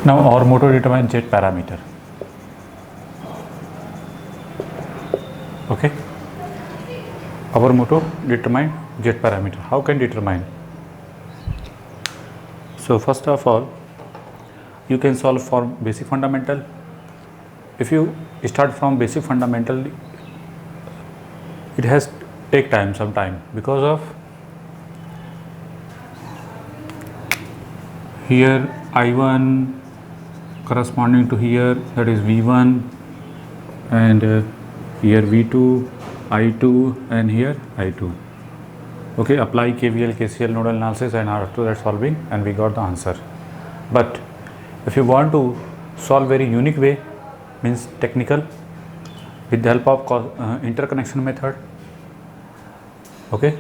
Now our motto determine Z parameter. Okay. Our motto determine Z parameter. How can determine? So first of all, you can solve for basic fundamental. If you start from basic fundamental, it has take some time because of here I1 corresponding to here, that is V1, and here V2, I2, and here I2. Okay, apply KVL, KCL nodal analysis, and after that solving, and we got the answer. But if you want to solve very unique way, means technical, with the help of interconnection method, okay,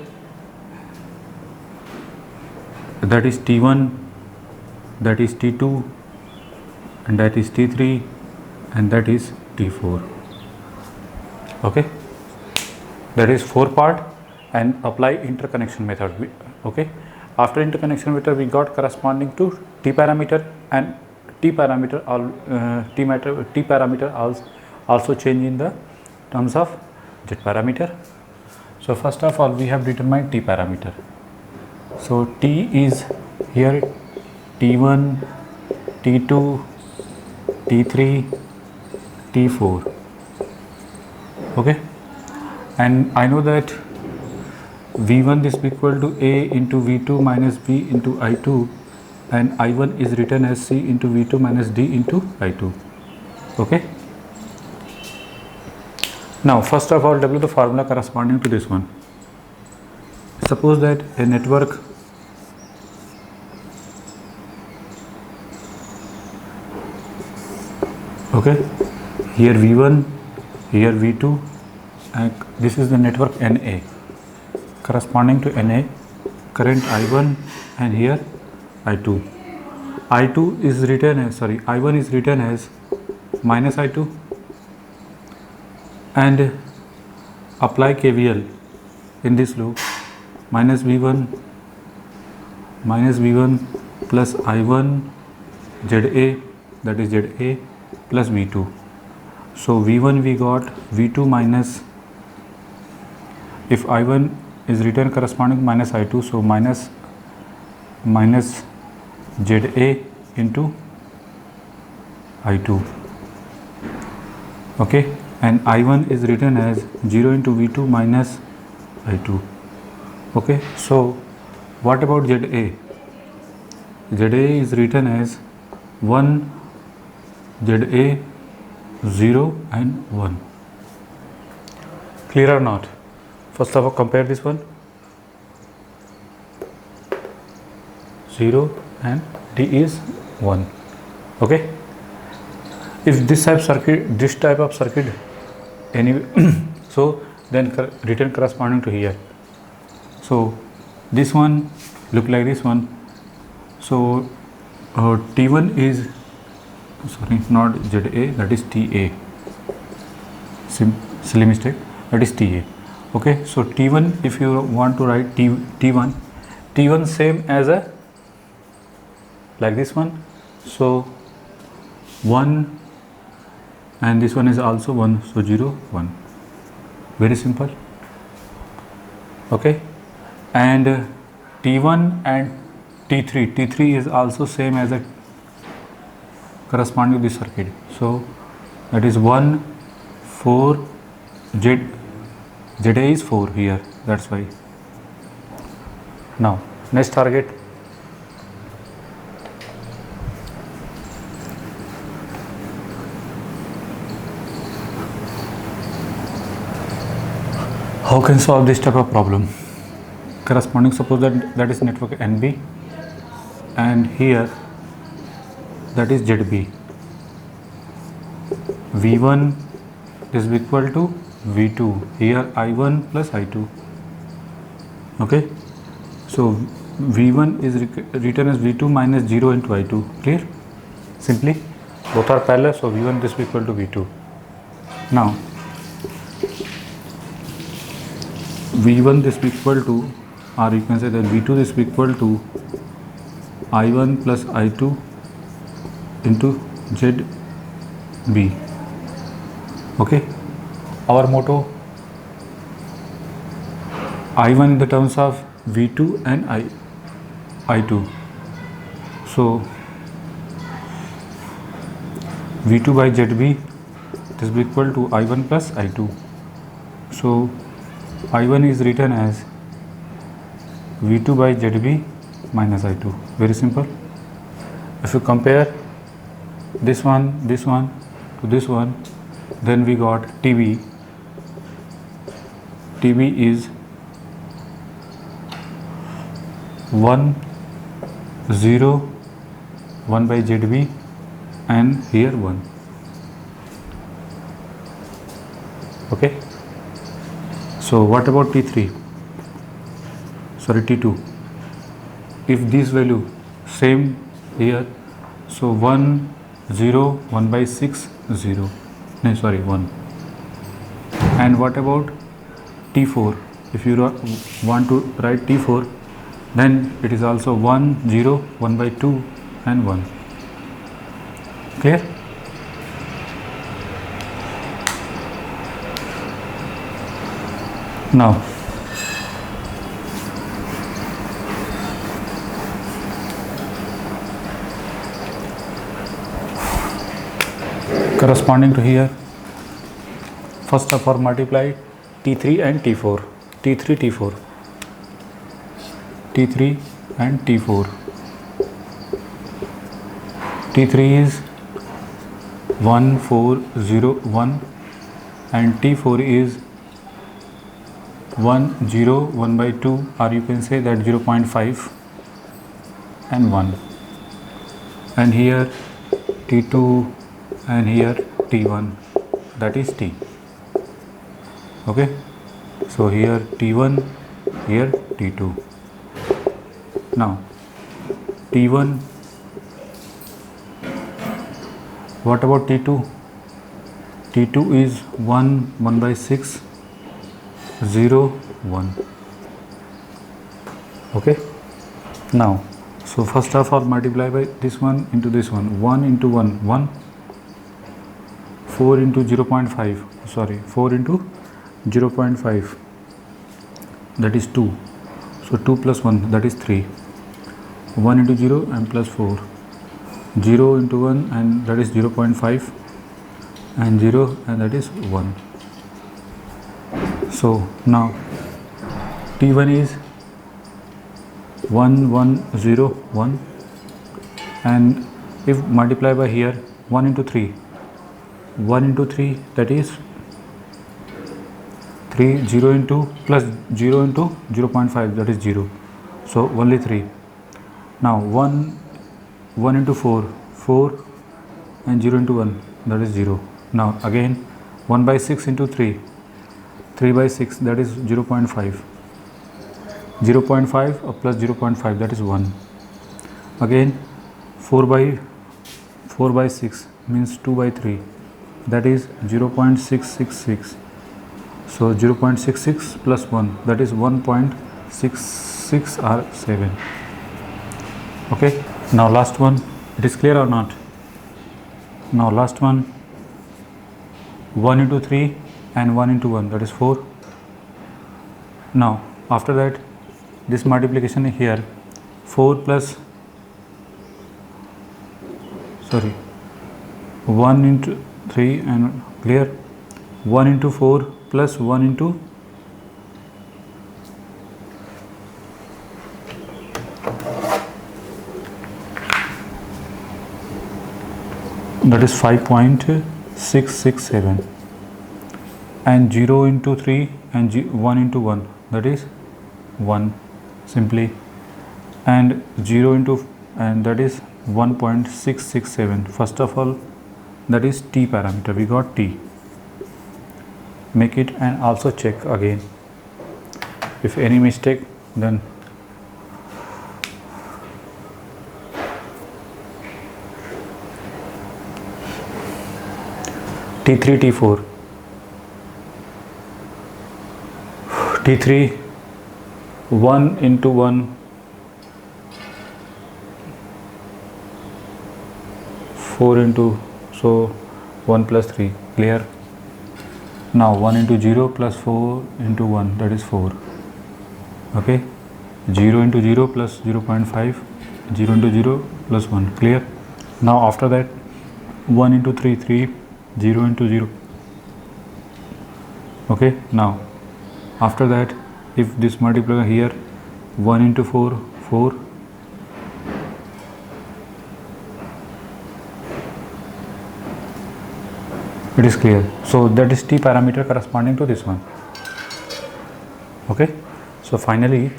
that is T1, that is T2, and that is T3, and that is T4. Okay, that is 4 part, and apply interconnection method. Okay, after interconnection method we got corresponding to T parameter, and T parameter also change in the terms of Z parameter. So first of all we have determined T parameter. So T is here T1, T2, T3, T4. Okay, and I know that V1 is equal to A into V2 minus B into I2, and I1 is written as C into V2 minus D into I2. Okay. Now first of all develop the formula corresponding to this one. Suppose that a network okay, here V1, here V2, and this is the network NA. Corresponding to NA, current I1, and here I2. I2 is written as, I1 is written as minus I2, and apply KVL in this loop, minus V1 plus I1 ZA, that is ZA plus V2. So V1 we got V2 minus, if I1 is written corresponding minus I2, so minus ZA into I2. Okay, and I1 is written as 0 into V2 minus I2. Okay, so what about ZA? ZA is written as 1 ZA 0 and 1. Clear or not? First of all compare this one, 0 and D is 1. Okay, if this type of circuit anyway so then written corresponding to here, so this one look like this one. So T1 is not ZA, that is TA, silly mistake, that is TA. Okay, so T1, if you want to write T1 same as a like this one, so 1, and this one is also 1, so 0 1, very simple. Okay, and T1 and T3 is also same as a corresponding to this circuit, so that is 1 4 ZA is 4 here, that's why. Now next target, how can solve this type of problem? Corresponding, suppose that is network NB, and here that is ZB. V1 is equal to V2, here I1 plus I2. Okay, so V1 is written as V2 minus 0 into I2. Clear? Simply both are parallel, so V1 is equal to V2. Now V1 is equal to, or you can say that V2 is equal to I1 plus I2 into ZB. Okay, our motto I1 in the terms of V2 and I2. So V2 by ZB, this is equal to I1 plus I2. So I1 is written as V2 by ZB minus I2. Very simple. If you compare this one to this one, then we got TB. TB is 1 0 1 by ZB and here 1. Okay. So what about T3? Sorry, T2. If this value same here, so 1 0 1 by 6 0. No, sorry, 1. And what about T4? If you want to write T4, then it is also 1 0 1 by 2 and 1. Clear? Now corresponding to here, first of all multiply T3 and T4, T3 T4, T3 and T4. T3 is 1 4 0 1 and T4 is 1 0 1 by 2, or you can say that 0.5 and 1, and here T2 and here T1, that is T. Okay, so here T1, here T2. Now T1, what about T2? T2 is 1 1 by 6 0 1. Okay, now so first of all multiply by this one into this one, 1 into 1 1, 4 into 0.5, sorry, 4 into 0.5, that is 2. So 2 plus 1, that is 3. 1 into 0 and plus 4. 0 into 1 and that is 0.5 and 0 and that is 1. So now T1 is 1 1 0 1, and if multiply by here 1 into 3, 1 into 3, that is 3, 0 into plus 0 into 0.5, that is 0. So only 3. Now 1 into 4, 4 and 0 into 1, that is 0. Now again 1 by 6 into 3, 3 by 6, that is 0.5. 0.5 plus 0.5, that is 1. Again 4 by 6 means 2 by 3, that is 0.666. So 0.66 plus 1, that is 1.66 or 7. Okay, now last one, it is clear or not? Now last one, 1 into 3 and 1 into 1, that is 4. Now after that this multiplication here, 4 plus, sorry, 1 into 3 and clear, 1 into 4 plus 1 into that is 5.667, and 0 into 3 and 1 into 1, that is 1 simply, and 0 into, and that is 1.667. first of all, that is T parameter, we got T. Make it and also check again. If any mistake, then T3 T4, T3 1 into 1 4 into, so 1 plus 3, clear. Now 1 into 0 plus 4 into 1, that is 4. Okay, 0 into 0 plus 0.5, 0 into 0 plus 1, clear. Now after that 1 into 3, 3, 0 into 0. Okay, now after that if this multiply here, 1 into 4, 4. It is clear. So that is t parameter corresponding to this one. Okay, so finally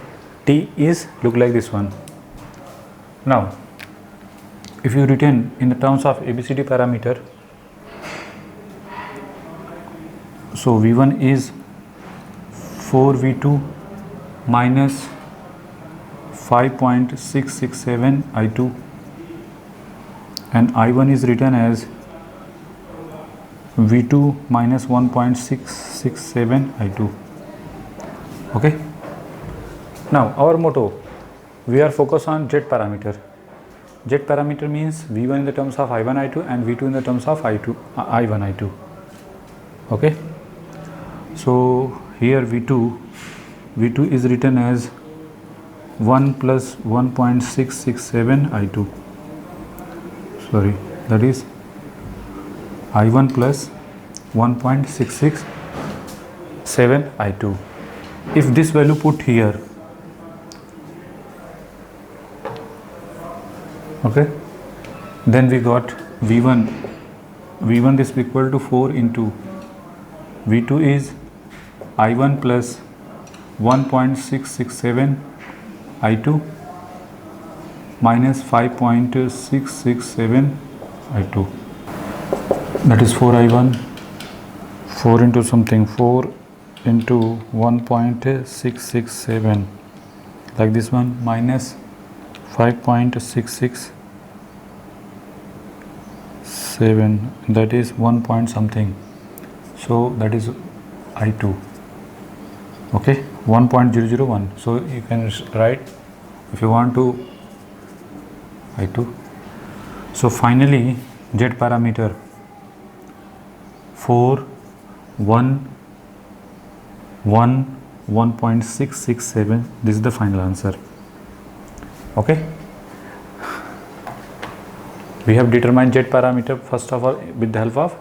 t is look like this one. Now if you written in the terms of ABCD parameter, so V1 is 4V2 minus 5.667 I2, and I1 is written as V2 minus 1.667 I2. Okay, now our motto, we are focused on Z parameter. Z parameter means V1 in the terms of I1 I2 and V2 in the terms of I1 I2. Okay, so here V2 is written as 1 plus 1.667 I2, sorry, that is I1 plus 1.667 I2. If this value put here, okay, then we got V1 is equal to 4 into V2 is I1 plus 1.667 I2 minus 5.667 I2, that is 4 I1, 4 into something, 4 into 1.667 like this one, minus 5.667, that is 1 point something, so that is I2. Okay, 1.001, so you can write if you want to I2. So finally Z parameter 4, 1, 1, 1.667, this is the final answer. Okay, we have determined Z parameter first of all with the help of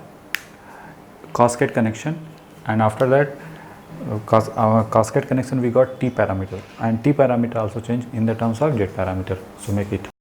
cascade connection, and after that cascade connection we got t parameter, and t parameter also changed in the terms of Z parameter, so make it.